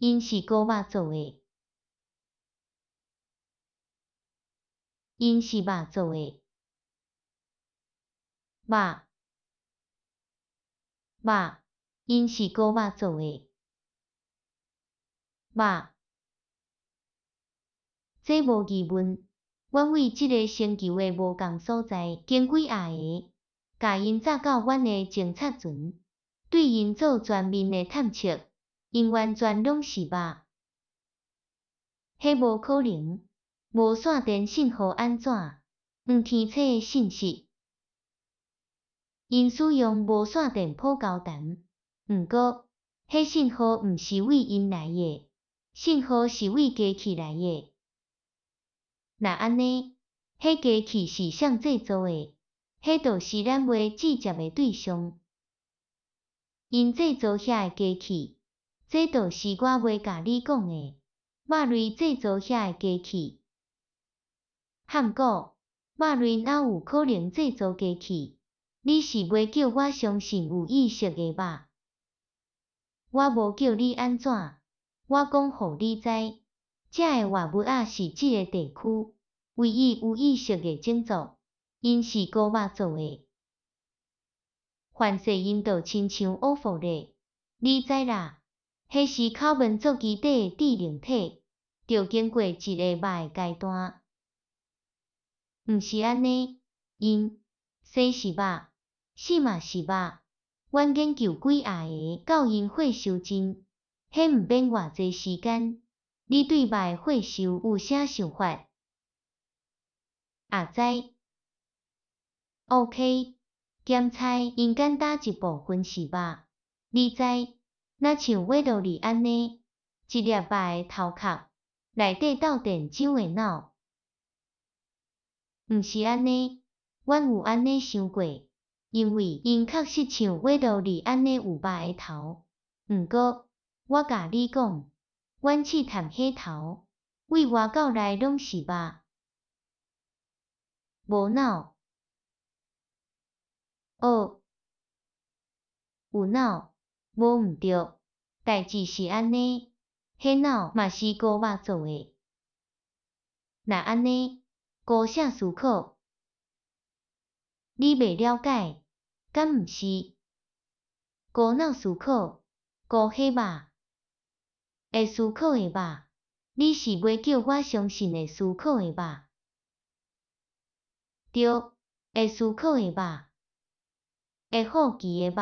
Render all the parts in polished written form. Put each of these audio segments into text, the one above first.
因是古肉做诶，因是肉做诶，肉，因是古肉做诶，肉。这无疑问，阮为即个星球诶无共所在，经几下个，甲因载到阮诶侦察船，对因做全面诶探测，因完全拢是肉。迄无可能，无线电信号安怎？黄天册诶信息，因使用无线电普交谈，毋过，迄信号毋是为因来诶，信号是为机器来诶。若安尼，迄机器是谁制造诶？迄就是咱袂直接诶对象。因制造遐个机器，这就是我袂甲你讲诶。肉类制造遐个机器，汉果，肉类哪有可能制造机器？你是袂叫我相信有意识诶肉？我无叫你安怎？我讲互你知，遮诶活物仔是即个地区唯一有意识诶种族，因是古肉做诶。反射因就亲像乌佛咧，你知啦？迄是口面做基底诶智能体，着经过一个肉诶阶段。毋是安尼，因生是肉，死嘛是肉。阮研究几下个到因血受精，迄毋免偌济时间。你对肉诶血受有啥想法？知。OK， 咸菜因简单一部分是肉，你知？若像维罗里安尼，一粒肉诶头壳内底斗电浆诶脑，毋是安尼，阮有安尼想过，因为因确实像维罗里安尼有肉诶头。毋过，我甲你讲，阮试探迄头，为外到内拢是肉，无脑。有脑，无毋对，代志是安尼，迄脑嘛是古肉做诶。若安尼，古啥思考？你袂了解，敢毋是？古脑思考，古迄肉，会思考诶肉，你是袂叫我相信会思考诶肉？对，会思考诶肉，会好奇诶肉，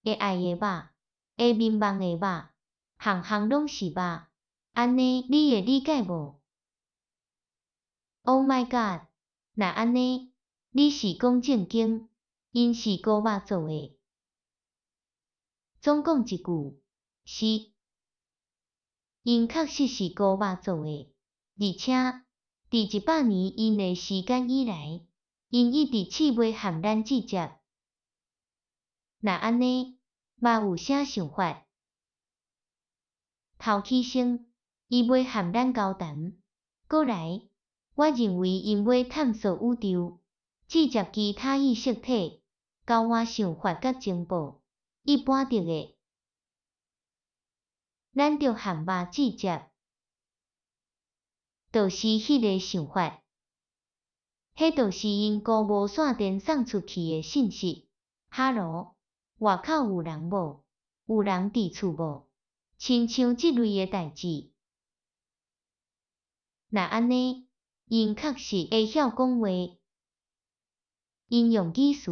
会爱诶肉，会迷茫诶肉，项项拢是肉。安尼你会理解无 ？Oh my god！ 若安尼，你是讲正经，因是古肉做诶。总讲一句，是，因确实是古肉做诶，而且，伫100年以内时间以来，因一直试袂含咱直接。若安尼，肉有啥想法？头起先，伊袂含咱交谈。过来，我认为因要探索宇宙，直接其他意识体，交换想法甲情报，一般着会。咱着含肉直接，就是迄个想法。迄就是因古无线电送出去的信息。哈罗，外口有人无？有人伫厝无？亲像即类的代志。若安尼，因确实会晓讲话。因用语词、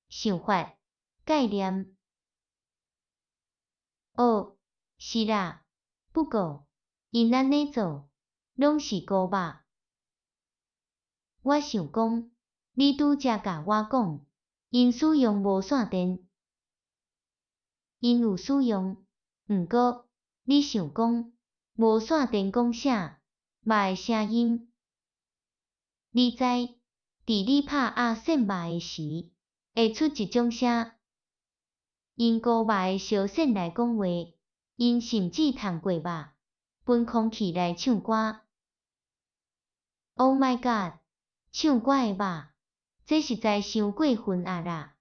想法、概念。是啦，不过，因安尼做，拢是古肉。我想讲，你拄则甲我讲，因使用无线电，因有使用，毋过，你想讲，无线电讲啥？肉诶声音。你知，伫你拍压线肉诶时，会出一种声。因古肉诶烧线来讲话，因甚至通过肉，分空气来唱歌。Oh my god！ 唱歌诶肉，这实在伤过分啊啦！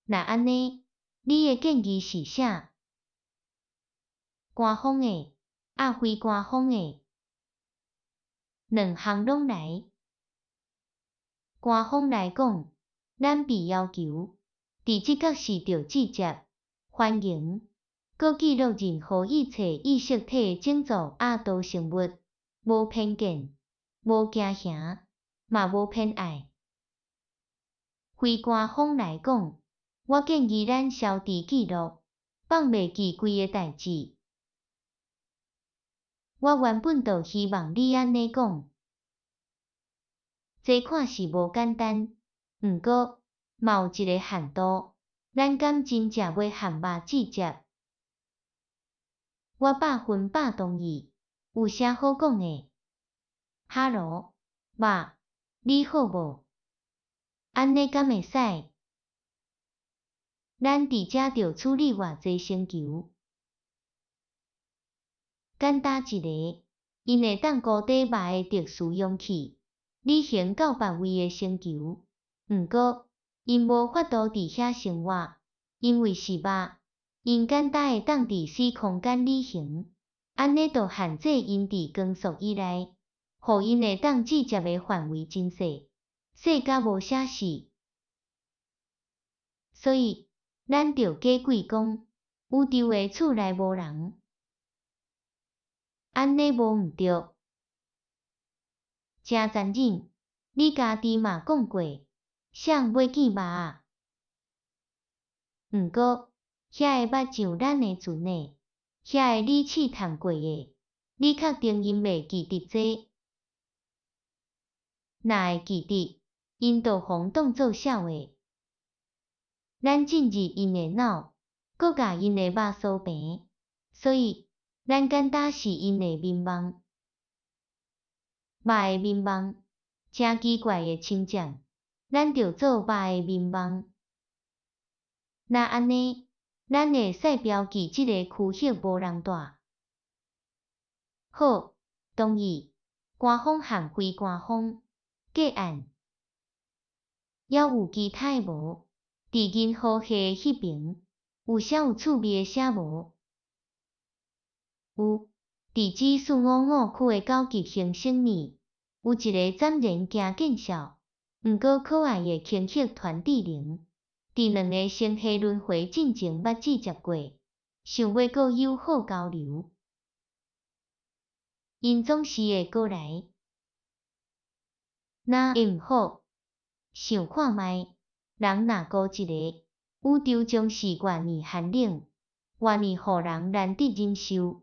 若安尼，你诶建议是啥？官方的，非官方的，两项拢来。官方来讲，咱被要求，伫即角是着直接欢迎，搁记录任何一切意识体种族动生物，无偏见，无惊吓，嘛无偏爱。非官方来讲，我建议咱消除记录，放袂记规个代志。我原本就希望你安尼讲。这看是无简单，毋过嘛有一个限度，咱敢真正要和肉直接？我100%同意，有啥好讲的？哈喽，肉，你好无？安尼敢会使？咱伫遮着处理偌济星球，简单一个，因会当固底肉的特殊容器。旅行到别位的星球，毋过因无法度伫遐生活，因为是肉，因简单会当伫死空间旅行，安尼就限制因伫光速以内，互因会当直接的范围真细，细甲无啥事。所以，咱着假鬼讲，宇宙的厝内无人，安尼无毋对。真残忍，你家己嘛讲过，谁要见肉仔？毋过，遐个肉像咱的船呢，遐个你试探过的，你确定因袂记得这？若会记得，因就互当作笑话。咱进入因的脑，搁甲因的肉扫平，所以咱简单是因的面貌。肉的面貌，真奇怪的亲像，咱着做肉的面貌。若安尼，咱会使标记即个区域无人住。好，同意。官方和非官方，结案。还有其他无？伫银河系迄边，有啥有趣味的啥无？有，伫指455区的高级行星里，有一个暂然惊见笑，毋过可爱的星系团智能，伫2个星系轮回进前捌直接过，想要搁友好交流。因总是会过来。若会毋好，想看觅，人若孤一个，宇宙将是偌尔寒冷，偌尔互人难得忍受。